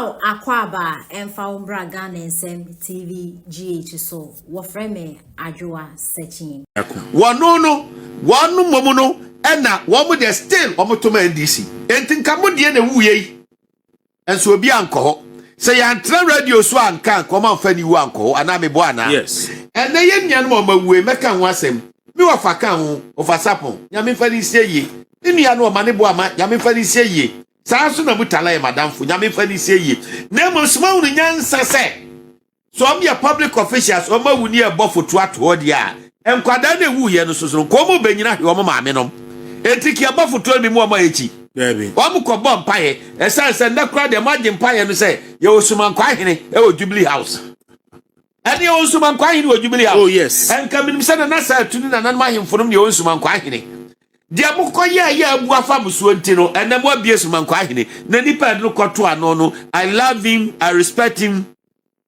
How Aquaba and Faumbra Gun and Sem TV GH so what frame Ajua searching. One no momono and now one with the still omotoma NDC. And think come the end of and so be uncle. Say antra radio swan can come on fanny wanko and I'm a buana. Yes. And the young woman we make an wasem. Me wa fakan of a sapon. Yamin fanny say ye. In the annual money boama, Yamin fanny say ye. Sasu na mutala madam fu Yamin fanny say ye. Nemo small in yan say. So I'm your public officials or ma wuni a buffo to at ya. And kwadane wu ye no so komo benyina he omo maame no. Etiki abuffo to me mo ma echi. Baby. Omo ko bom paye. Esan na kra de magin paye no say ye osuman kwa hene e o Jubilee House. And ye osuman kwa hene o Jubilee House. Oh yes. And kamin say na sa tuni na nan mahemfo no ye osuman kwa hene. Dia mukọ ya abu afa musuo ntino ena mo abie osuman kwa hene. Na nipa no kwoto ano no I love him, I respect him.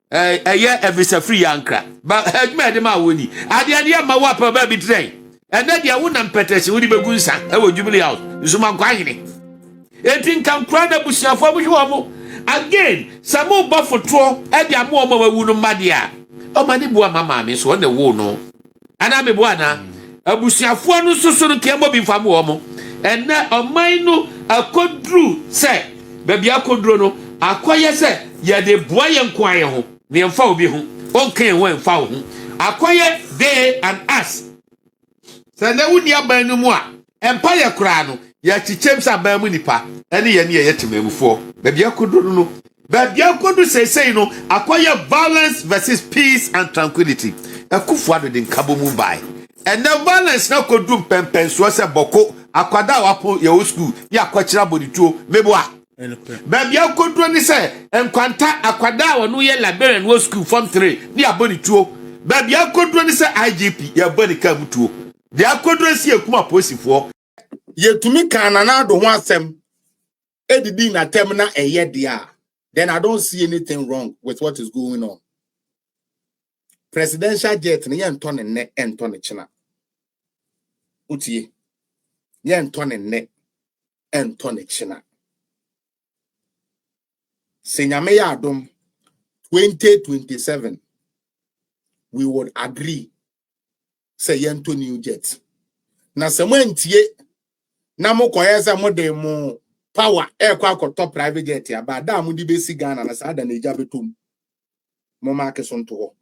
Every free ankra. But me ma woni. Ade ma wa pa ba bi train. And then dia wona mpetese wodi begunsa e wo Jubilee House. Nsuma nkwa hene. Enti nkan kra na busiafo bu hwo again, samo ba fotro e dia mo o ma wu no made a. O ma ne bua mama me so na wo no. Ana me bua na. Abusiafo no soso no ke mo bi fa mo o mo. And na oman no akodru se. Ba bia akodru no akoye se ye de bua ye nkwan ye ho. Ne mfa obi ho onkan wen mfa ho akoye they and us sɛ na wuni aban no mu a empa ye kura no ya chichem sa ban mu nipa ene ye ne ye temamufo ba bia kodo no ba bia kodo sesei no akoye violence versus peace and tranquility akufu ado de nkabo mu bai ene violence na kodu pempenso se boko akwada wapo ye school ya akwachira bodituo mebo a baby akodro ni say enkwanta akwada wo no ye librarian wo school form 3 ni aboni tuo baby akodro ni say IGP ya boni kabutuo de akodro si ekuma posifo yetumi kanana do ho asem edidi na tem na eye dia then I don't see anything wrong with what is going on. Presidential jet ni ye ntone ne entone china utie ye ntone ne entone china. Senyame ya adom 2027 we would agree say yento new jet na sementie na mokoyeza modem power ekwa top private jet ya ba da mudi besi Ghana na sa da na eja betom mo mark so nto ho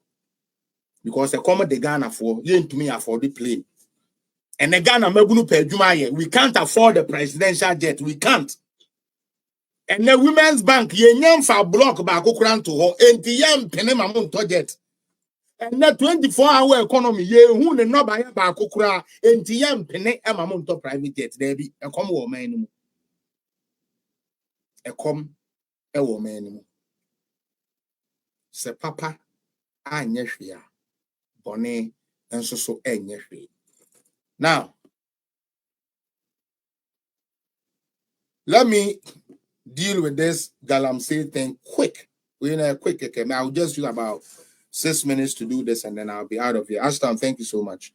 because e come the Ghana for yentumi afford the plane and the Ghana mabunu pa adwuma ye we can't afford the presidential jet we can't. And the Women's Bank, ye nyam fa block ba kokran to ho enti yam pene ma mon jet. And the 24-hour economy ye hu ne no ba ya ba kokra enti yam pene e ma mon private jet there bi e kom wo man mu. E kom e wo man mu. Se papa anya hwe a bone enso so anya hwe. Now let me deal with this Galamsey thing quick. Quick. I'll just use about 6 minutes to do this and then I'll be out of here. Ashton, thank you so much.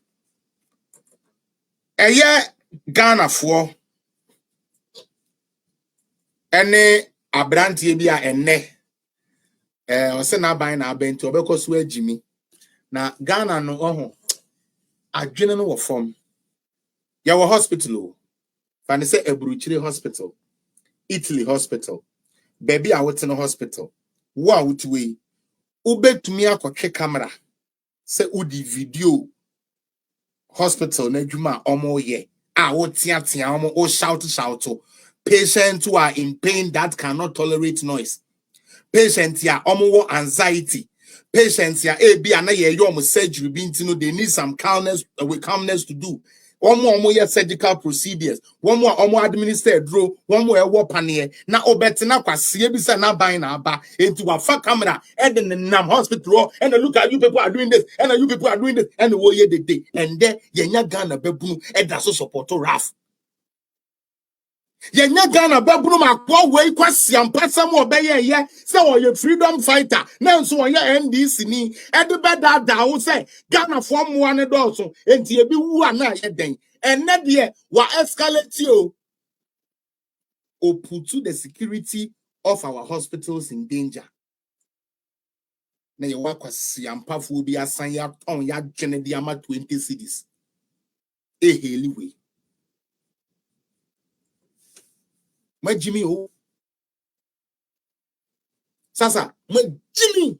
A year Ghana for any abranti bia ene or send na buy na bento because we Jimmy. Na Ghana no oho adwene no form. Ya wo hospital. Fan say Ebruchire hospital. Italy hospital. Baby I went in a hospital. Wa wutwe. Ubetumi akotwe camera. Se udi video hospital na dwuma omo ye. Ah wotia omo o shout. Patients who are in pain that cannot tolerate noise. Patients ya omo wo anxiety. Patients ya ebi ana ye yom surgery bintino they need some calmness to do. One more surgical procedures, one more administered draw, one more panier. Now obetina kwasie bisa na buy na ba into a far camera and then the nam hospital and look at you people are doing this and you people are doing this and the way the day and then yenya Ghana bebunu and that's so support to Raf. Yenya Ghana bebunu makwa way kwasiam pasam obeye ye say or your freedom fighter now so on your NDC ni and the bed that say Ghana form one and also and ye be who are na ye den and net ye wa escalate you or put to the security of our hospitals in danger. Na you work with Siampa phobia, Sanya on ya Genediama 20 cities. A heli way. My Jimmy, oh, Sasa, my Jimmy,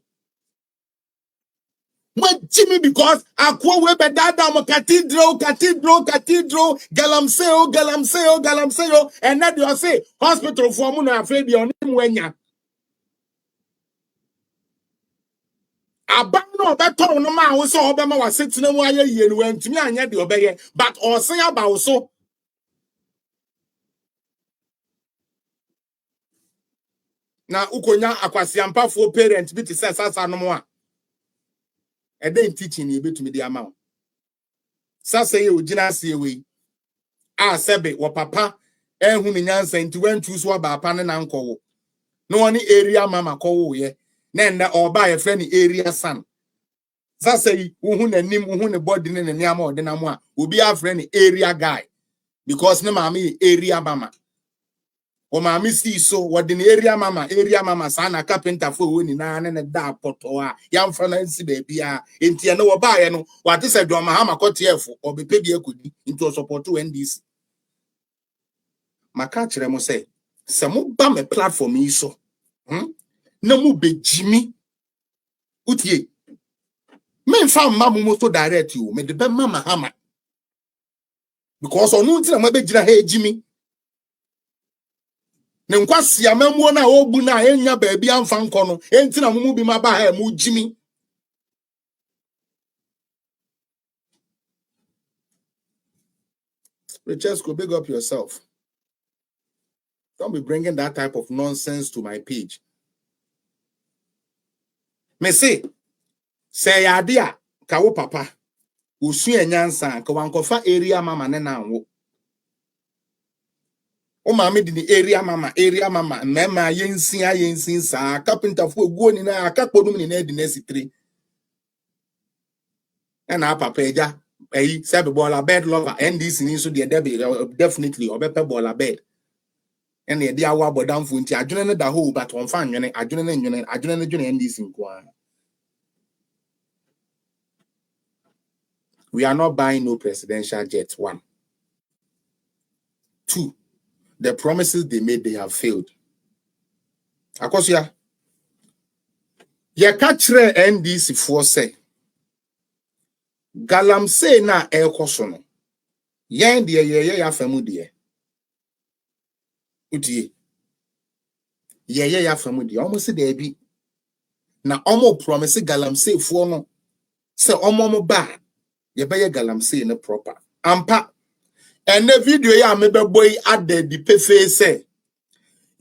because I quote Webber Dada, cathedral, galamseo, and that you say hospital for Muna afraid on him when ya. Abano beto no ma wo so obema wa setena mu aye ye no antumi anya de obeye but osen aba wo so na ukonya akwasiampafo parent bi te sasa no mo a e dey teaching ye betumi de ama wo sasa ye ogina ase we a sebe wo papa ehunu nyansa nti wantu so aba apa ne na nkowo no oni area mama kowo ye na nda oba ye friend area son. Sasa yi uhu na nim uhu ne body ne niam ode na mo a obi a friend area guy because ne mama area mama o mama see so what the area mama sana carpenter for woni na ne da poto a yam fra na nsi ba bia enti na wo ba ye no what say do ma ha makotiefo obepe bi akodi into support NDC maka kire mo say se mo ba me platform yi so na mu bejimi utie men fa mamu mo so direct you me de be mama hama because onu nti na mo be gira ha ejimi ne nkwasi amamuo na obu na enya ba bia amfa nko no enti na mu bi ma ba ha mu jimi Francesco, big up yourself. Don't be bringing that type of nonsense to my page. Me say adia ka wo papa osu enyansa ka wankofa area mama ne na wo o mama di ni area mama mema yensin sa carpenter fu oguo ni na akakpodum ni na di na sitire na papa eja eyi sebe bola bed lover NDC ni so de definitely obepe bola bed and the dia wa bodam fu nti adwene ne da ho but on fa nwene adwene ne NDC nko. We are not buying no presidential jet. 1. 2. The promises they made, they have failed. Akosia. Ye kachre NDC for say. Galamsey na ekosono. Yen de ye ya famu de. Utie. Ye ya famu de. Omo se de bi. Na omo promise Galamsey for no. Se omo mo ba. Ye be Galamsey no proper. Ampa. And the video ya mebe boy ade di pefe say.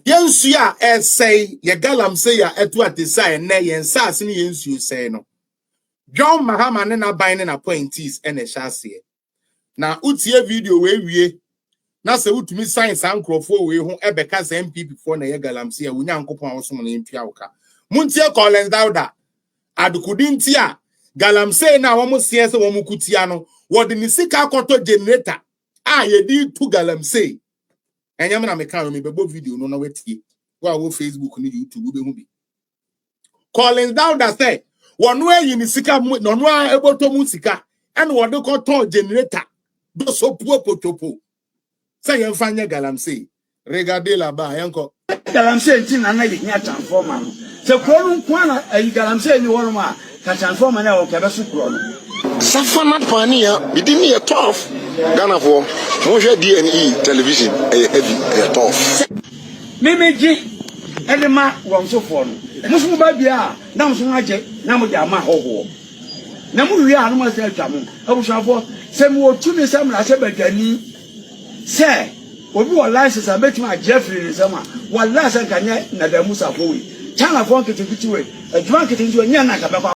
Yensu ya say ye Galamsey ya etu atisa ne yensa ase ne yensu say no. John Mahama ne na ban na appointees ene hyase. Na utie video we wie. Na se utumi science ankrofo we ho ebeka se MPP for na ye Galamsey ya unyankopon awosom na empia woka. Muntie Collins Dauda. Adukudinti a Galamsey na womo sie se womo kutia no. Wodi ni sika akoto generator. Ye di tu Galamsey. Enyam na meka no me bebo video no na wetie. Wo Facebook ni YouTube be hu bi. Collins Dauda say wonu ayi ni sika no no eboto mu sika ene wode koto generator do so potopo. Say yen fanya Galamsey. Regardez là-bas yanko. Galamsey nti na ye nya transformer no. Se kro no kwa na ayi Galamsey ni wono ma ka transformer na wo ka be so kro no. Safana Pania, bidimi a tough. Ghana for Moja DNE television, a heavy, a tough. Memeji, Edema, one so for Muslim Babia, Namsunaje, Namudama Hoho. Namuria, no more than Jamu. I was for some more 2 days. I said, Sir, when you are licensed, I bet my Jeffrey in summer. What last I can get Nadamusa Bowie. China Fonk to a drunk it into a Yanaka.